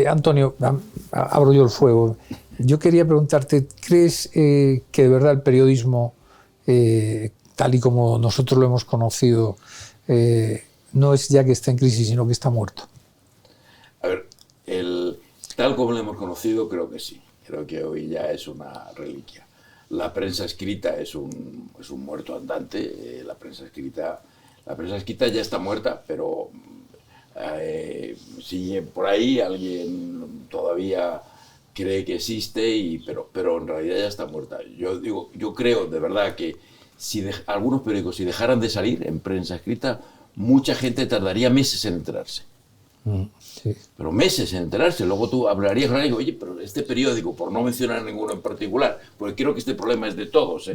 Antonio, abro yo el fuego. Yo quería preguntarte, ¿crees que de verdad el periodismo, tal y como nosotros lo hemos conocido, no es ya que está en crisis, sino que está muerto? A ver, tal como lo hemos conocido, creo que sí. Creo que hoy ya es una reliquia. La prensa escrita es un muerto andante. La prensa escrita ya está muerta, pero si por ahí alguien todavía cree que existe, pero en realidad ya está muerta. Yo creo de verdad que si algunos periódicos, si dejaran de salir en prensa escrita, mucha gente tardaría meses en enterarse. Sí. Pero meses en enterarse. Luego tú hablarías con alguien, oye, pero este periódico, por no mencionar ninguno en particular, porque creo que este problema es de todos,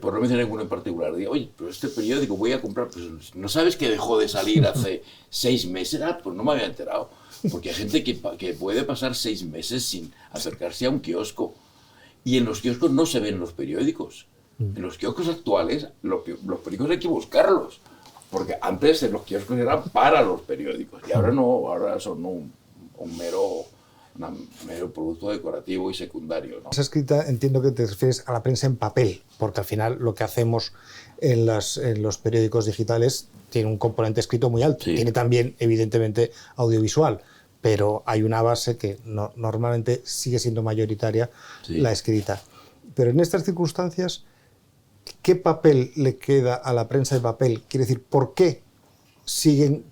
por no mencionar ninguno en particular, digo, oye, pero este periódico voy a comprar, pues ¿no sabes que dejó de salir hace 6 meses? Pues no me había enterado. Porque hay gente que puede pasar 6 meses sin acercarse a un kiosco. Y en los kioscos no se ven los periódicos. En los kioscos actuales, los periódicos hay que buscarlos. Porque antes los kioscos eran para los periódicos y ahora no, ahora son un mero producto decorativo y secundario, ¿no? Prensa escrita, entiendo que te refieres a la prensa en papel, porque al final lo que hacemos en los periódicos digitales tiene un componente escrito muy alto. Sí. Tiene también, evidentemente, audiovisual, pero hay una base que normalmente sigue siendo mayoritaria, sí, la escrita. Pero en estas circunstancias, ¿qué papel le queda a la prensa de papel? Quiere decir, ¿por qué siguen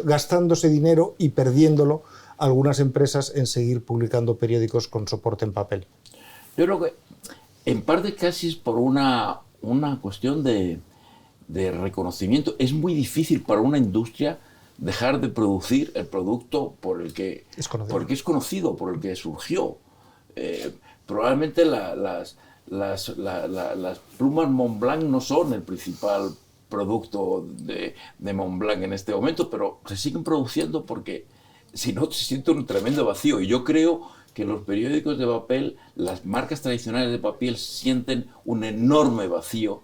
gastándose dinero y perdiéndolo algunas empresas en seguir publicando periódicos con soporte en papel? Yo creo que en parte casi es por una cuestión de reconocimiento. Es muy difícil para una industria dejar de producir el producto porque es conocido, por el que surgió. Probablemente las plumas Montblanc no son el principal producto de Montblanc en este momento, pero se siguen produciendo porque si no se siente un tremendo vacío. Y yo creo que los periódicos de papel, las marcas tradicionales de papel, sienten un enorme vacío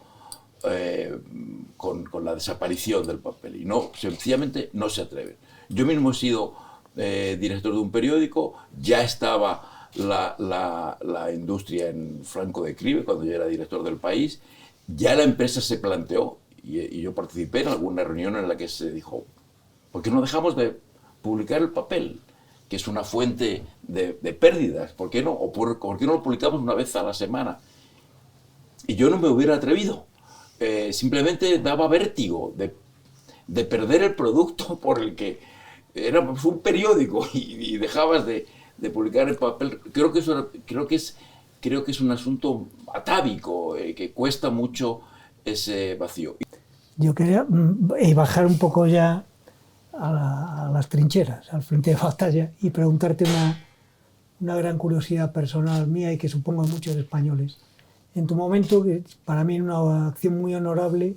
con la desaparición del papel y sencillamente no se atreven. Yo mismo he sido director de un periódico, ya estaba la industria en franco declive cuando yo era director del País, ya la empresa se planteó y yo participé en alguna reunión en la que se dijo, ¿por qué no dejamos de publicar el papel, que es una fuente de pérdidas? ¿Por qué no? ¿Por qué no lo publicamos una vez a la semana? Y yo no me hubiera atrevido. Simplemente daba vértigo de perder el producto por el que era un periódico y dejabas de publicar el papel. Creo que es un asunto atávico, que cuesta mucho ese vacío. Yo quería bajar un poco ya a las trincheras, al frente de batalla, y preguntarte una gran curiosidad personal mía y que supongo de muchos españoles. En tu momento, que para mí es una acción muy honorable,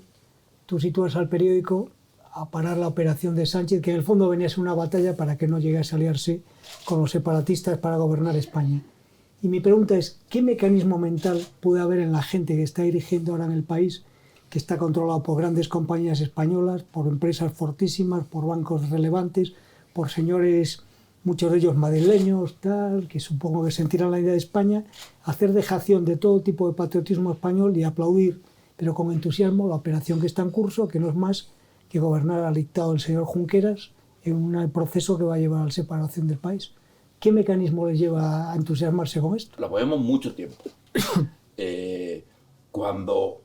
tú sitúas al periódico a parar la operación de Sánchez, que en el fondo venía a ser una batalla para que no llegase a aliarse con los separatistas para gobernar España. Y mi pregunta es, ¿qué mecanismo mental puede haber en la gente que está dirigiendo ahora en el país, que está controlado por grandes compañías españolas, por empresas fortísimas, por bancos relevantes, por señores, muchos de ellos madrileños, tal, que supongo que sentirán la idea de España, hacer dejación de todo tipo de patriotismo español y aplaudir, pero con entusiasmo, la operación que está en curso, que no es más que gobernar al dictado del señor Junqueras en un proceso que va a llevar a la separación del país? ¿Qué mecanismo les lleva a entusiasmarse con esto? Lo apoyamos mucho tiempo. Cuando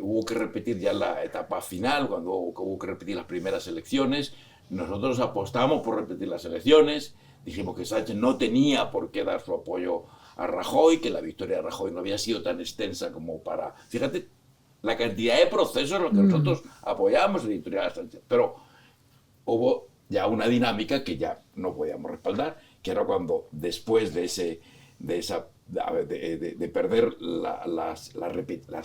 hubo que repetir ya la etapa final, cuando hubo que repetir las primeras elecciones, nosotros apostamos por repetir las elecciones, dijimos que Sánchez no tenía por qué dar su apoyo a Rajoy, que la victoria de Rajoy no había sido tan extensa como para... Fíjate la cantidad de procesos en los que nosotros apoyamos la victoria de Sánchez, pero hubo ya una dinámica que ya no podíamos respaldar, que era cuando después de perder las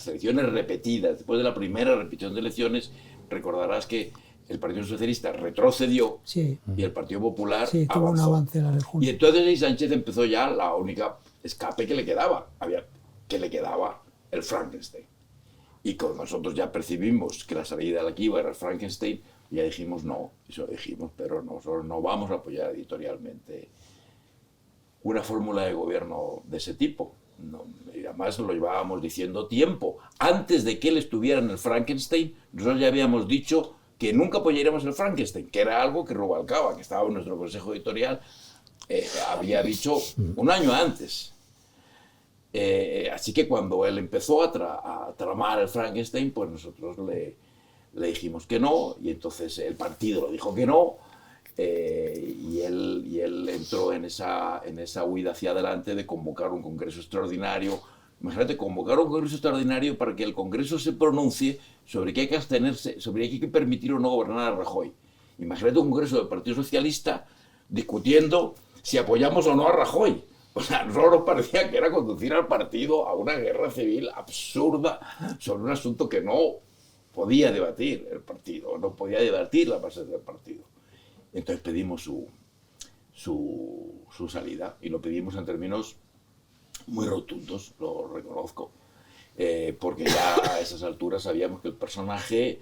elecciones repetidas, después de la primera repetición de elecciones, recordarás que el Partido Socialista retrocedió, sí, y el Partido Popular tuvo un avance en la de junio. Y entonces Sánchez empezó ya la única escape que le quedaba, el Frankenstein. Y cuando nosotros ya percibimos que la salida de la que iba era el Frankenstein, Y ya dijimos no, eso dijimos, pero nosotros no vamos a apoyar editorialmente una fórmula de gobierno de ese tipo. No, y además lo llevábamos diciendo tiempo. Antes de que él estuviera en el Frankenstein, nosotros ya habíamos dicho que nunca apoyaríamos el Frankenstein, que era algo que Rubalcaba, que estaba en nuestro consejo editorial, había dicho un año antes. Así que cuando él empezó a tramar el Frankenstein, pues nosotros le dijimos que no, y entonces el partido lo dijo que no, y él entró en esa huida hacia adelante de convocar un congreso extraordinario. Imagínate, convocar un congreso extraordinario para que el congreso se pronuncie sobre qué hay que abstenerse, sobre qué hay que permitir o no gobernar a Rajoy. Imagínate un congreso del Partido Socialista discutiendo si apoyamos o no a Rajoy. O sea, a nosotros nos parecía que era conducir al partido a una guerra civil absurda sobre un asunto que no podía debatir el partido, no podía debatir la base del partido. Entonces pedimos su salida, y lo pedimos en términos muy rotundos, lo reconozco, porque ya a esas alturas sabíamos que el personaje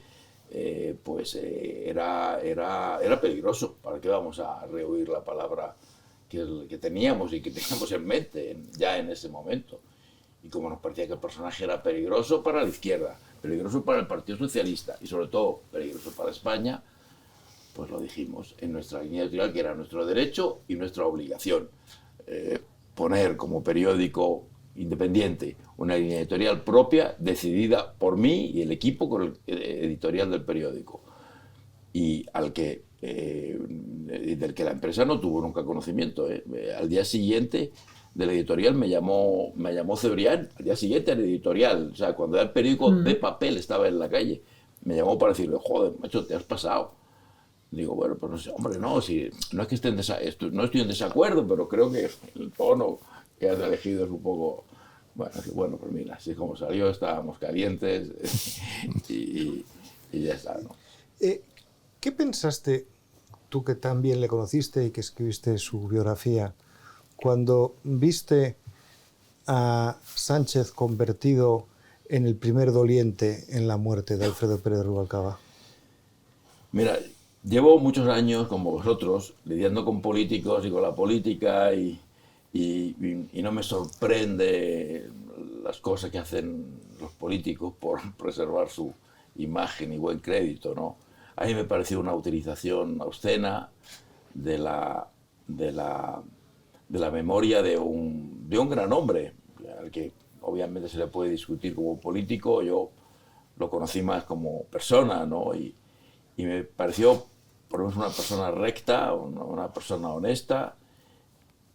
era peligroso. ¿Para qué vamos a rehuir la palabra que teníamos y que teníamos en mente ya en ese momento? Y como nos parecía que el personaje era peligroso para la izquierda, peligroso para el Partido Socialista y sobre todo peligroso para España, pues lo dijimos en nuestra línea editorial, que era nuestro derecho y nuestra obligación. Poner como periódico independiente una línea editorial propia, decidida por mí y el equipo con el editorial del periódico, y del que la empresa no tuvo nunca conocimiento. Al día siguiente de la editorial me llamó Cebrián, al día siguiente al editorial, o sea, cuando el periódico de papel estaba en la calle, me llamó para decirle, joder, macho, te has pasado. Digo, bueno, pues no sé, hombre, no, si, no es que no estoy en desacuerdo, pero creo que el tono que has elegido es un poco... Bueno, pues mira, así como salió, estábamos calientes y ya está, ¿no? ¿Qué pensaste, tú que tan bien le conociste y que escribiste su biografía, cuando viste a Sánchez convertido en el primer doliente en la muerte de Alfredo Pérez Rubalcaba? Mira, llevo muchos años, como vosotros, lidiando con políticos y con la política, y no me sorprende las cosas que hacen los políticos por preservar su imagen y buen crédito, ¿no? A mí me pareció una utilización obscena de la memoria de un gran hombre, al que obviamente se le puede discutir como político. Yo lo conocí más como persona, ¿no? Y me pareció, por lo menos, una persona recta, una persona honesta,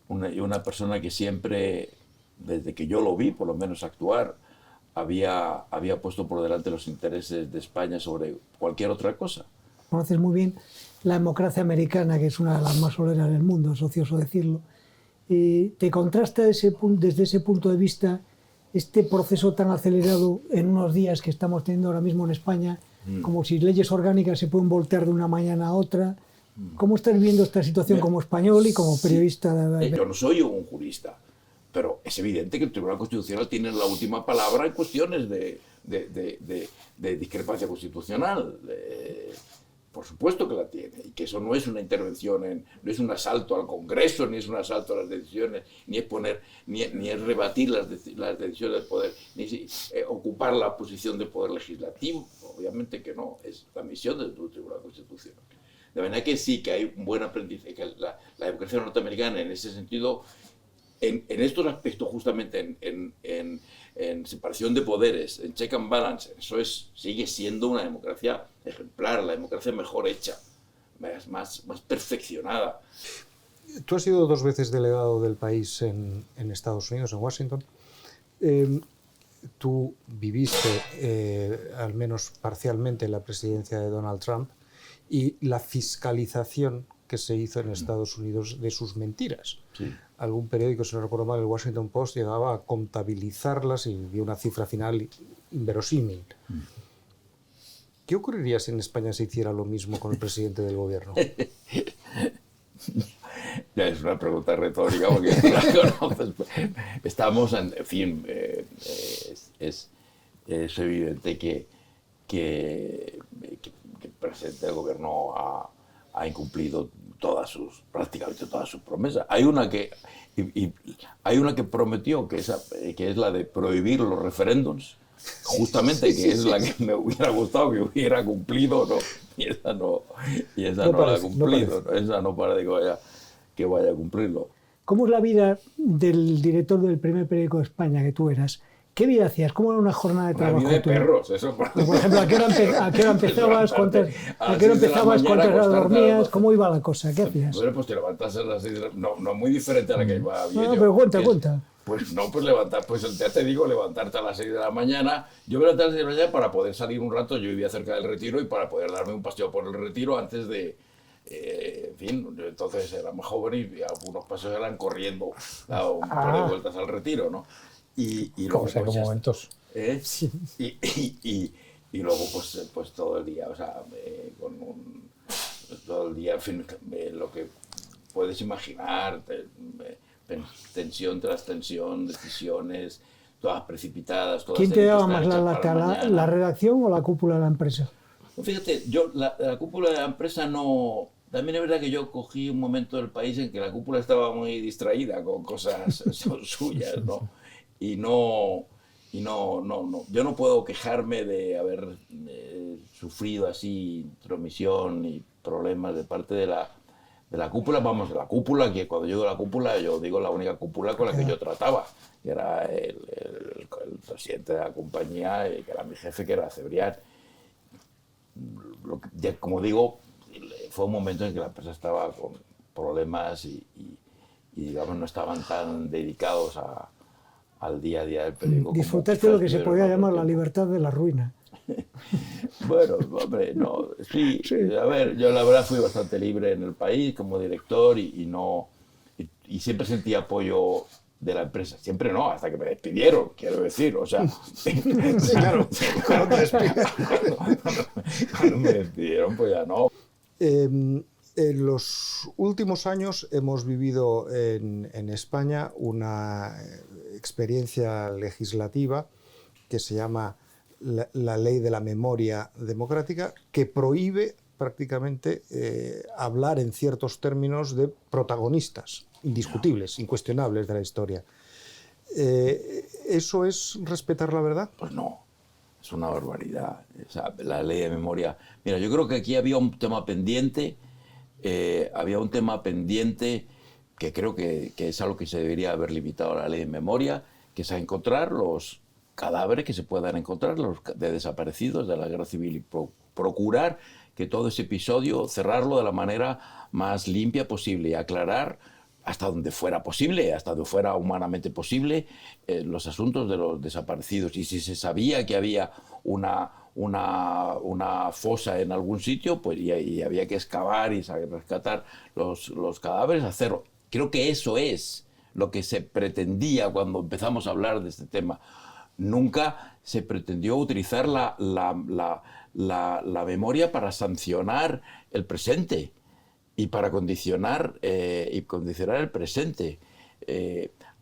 y una persona que siempre, desde que yo lo vi, por lo menos actuar, había puesto por delante los intereses de España sobre cualquier otra cosa. Conoces muy bien la democracia americana, que es una de las más soleras del mundo, es ocioso decirlo. ¿Te contrasta desde ese punto de vista este proceso tan acelerado en unos días que estamos teniendo ahora mismo en España, como si leyes orgánicas se pueden voltear de una mañana a otra? ¿Cómo estás viendo esta situación como español y como periodista? Yo no soy un jurista, pero es evidente que el Tribunal Constitucional tiene la última palabra en cuestiones de discrepancia constitucional. Por supuesto que la tiene, y que eso no es una intervención, no es un asalto al Congreso, ni es un asalto a las decisiones, ni es rebatir las decisiones del poder, ni ocupar la posición del poder legislativo. Obviamente que no, es la misión del Tribunal Constitucional. De manera que sí, que hay un buen aprendizaje, que la democracia norteamericana en ese sentido, en estos aspectos, justamente en separación de poderes, en check and balance, sigue siendo una democracia ejemplar, la democracia mejor hecha, más perfeccionada. Tú has sido 2 veces delegado del país en Estados Unidos, en Washington. Tú viviste, al menos parcialmente, la presidencia de Donald Trump y la fiscalización que se hizo en Estados Unidos de sus mentiras. Sí. Algún periódico, si no recuerdo mal, el Washington Post, llegaba a contabilizarlas y dio una cifra final inverosímil. ¿Qué ocurriría si en España se hiciera lo mismo con el presidente del gobierno? Ya es una pregunta retórica porque no la conoces. Estamos, en fin, es evidente que que el presidente del gobierno ha incumplido prácticamente todas sus promesas. Hay una que prometió, que es la de prohibir los referéndums, justamente, que es la que me hubiera gustado que hubiera cumplido, ¿no? Y esa no la ha cumplido, ¿no? Esa no parece que vaya a cumplirlo. ¿Cómo es la vida del director del primer periódico de España que tú eras? ¿Qué vida hacías? ¿Cómo era una jornada de trabajo? Una vida de perros, eso. Por ejemplo, ¿a qué hora empezabas? ¿Cuántas horas dormías? ¿Cómo iba la cosa? ¿Qué hacías? Bueno, pues te levantas a las 6 de la mañana. No muy diferente a la que iba yo. No, pero cuenta. Pues no, pues ya te digo, levantarte a las 6 de la mañana. Yo me levantaba a las 6 de la mañana para poder salir un rato. Yo vivía cerca del Retiro y para poder darme un paseo por el Retiro antes de... en fin, entonces era más joven y algunos paseos eran corriendo, daba un par de vueltas al Retiro, ¿no? Y luego, pues, momentos. Sí. Y luego pues todo el día, o sea, todo el día, en fin, lo que puedes imaginar, tensión tras tensión, decisiones, todas precipitadas. Todas. ¿Quién te daba más la redacción o la cúpula de la empresa? Fíjate, yo la cúpula de la empresa no... También es verdad que yo cogí un momento del país en que la cúpula estaba muy distraída con cosas suyas, ¿no? Y no, yo no puedo quejarme de haber sufrido así intromisión y problemas de parte de la cúpula. Vamos, de la cúpula, que cuando yo digo la cúpula, yo digo la única cúpula con la que yo trataba, que era el presidente de la compañía, que era mi jefe, que era Cebrián. Como digo, fue un momento en que la empresa estaba con problemas y digamos, no estaban tan dedicados al día a día del periódico. Disfrutaste de lo que se podía llamar la libertad de la ruina. Bueno, hombre, no, sí. A ver, yo la verdad fui bastante libre en el país como director y siempre sentí apoyo de la empresa. Siempre no, hasta que me despidieron, quiero decir, o sea... Sí, claro, cuando me despidieron, pues ya no. En los últimos años hemos vivido en España una experiencia legislativa que se llama la Ley de la Memoria Democrática, que prohíbe prácticamente hablar en ciertos términos de protagonistas indiscutibles, incuestionables de la historia. ¿Eso es respetar la verdad? Pues no, es una barbaridad. O sea, la Ley de Memoria... Mira, yo creo que aquí había un tema pendiente, que creo que es algo que se debería haber limitado a la Ley de Memoria, que es a encontrar los cadáveres que se puedan encontrar, los de desaparecidos de la Guerra Civil, y procurar que todo ese episodio, cerrarlo de la manera más limpia posible y aclarar hasta donde fuera posible, hasta donde fuera humanamente posible, los asuntos de los desaparecidos. Y si se sabía que había una fosa en algún sitio, pues y había que excavar y rescatar los cadáveres, hacerlo. Creo que eso es lo que se pretendía cuando empezamos a hablar de este tema. Nunca se pretendió utilizar la memoria para sancionar el presente y para condicionar el presente.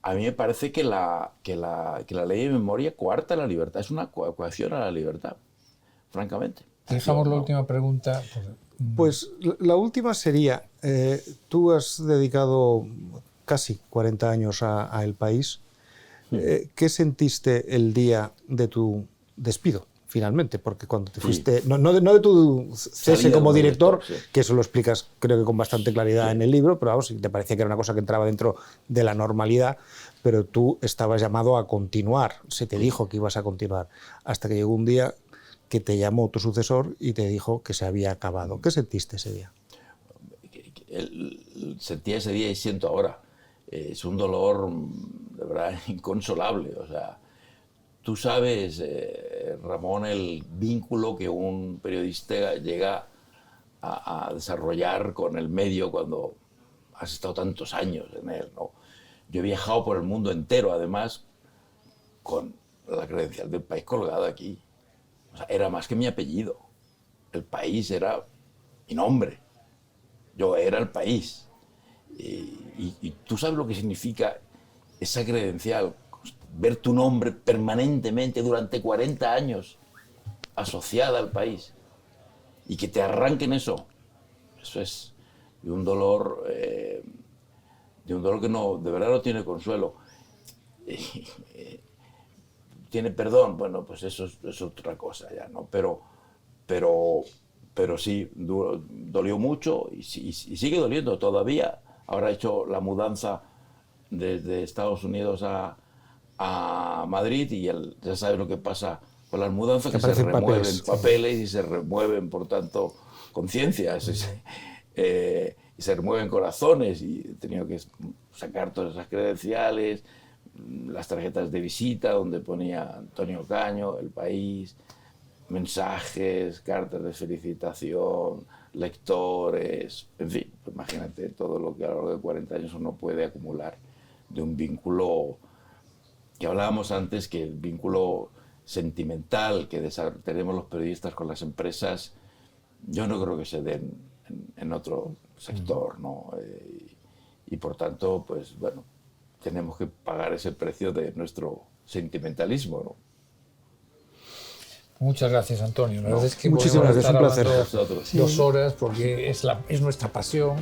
A mí me parece que la ley de memoria coarta la libertad, es una coacción a la libertad, francamente. Dejamos la última pregunta. Pues la última sería, tú has dedicado casi 40 años a El País. ¿Qué sentiste el día de tu despido, finalmente? Porque cuando te fuiste, no de tu cese como director, que eso lo explicas creo que con bastante claridad en el libro, pero vamos, te parecía que era una cosa que entraba dentro de la normalidad, pero tú estabas llamado a continuar, se te dijo que ibas a continuar, hasta que llegó un día que te llamó tu sucesor y te dijo que se había acabado. ¿Qué sentiste ese día? Sentía ese día y siento ahora. Es un dolor de verdad inconsolable. O sea, tú sabes, Ramón, el vínculo que un periodista llega a desarrollar con el medio cuando has estado tantos años en él, ¿no? Yo he viajado por el mundo entero, además, con la credencial del País colgada aquí. O sea, era más que mi apellido. El País era mi nombre. Yo era El País. Y tú sabes lo que significa esa credencial, ver tu nombre permanentemente durante 40 años asociada al país y que te arranquen eso es de un dolor que no, de verdad no tiene consuelo. Tiene perdón, bueno, pues eso es otra cosa ya, ¿no? Pero sí, dolió mucho y sigue doliendo todavía. Ahora ha hecho la mudanza desde Estados Unidos a Madrid y ya sabes lo que pasa con las mudanzas, que se remueven papeles y se remueven, por tanto, conciencias y se remueven corazones, y he tenido que sacar todas esas credenciales, las tarjetas de visita donde ponía Antonio Caño, El País, mensajes, cartas de felicitación, lectores, en fin, pues imagínate todo lo que a lo largo de 40 años uno puede acumular de un vínculo que hablábamos antes, que el vínculo sentimental que tenemos los periodistas con las empresas, yo no creo que se den en otro sector, ¿no? Y por tanto, pues bueno, tenemos que pagar ese precio de nuestro sentimentalismo, ¿no? Muchas gracias, Antonio. La verdad es que muchísimas gracias, un placer. 2 horas porque es nuestra pasión.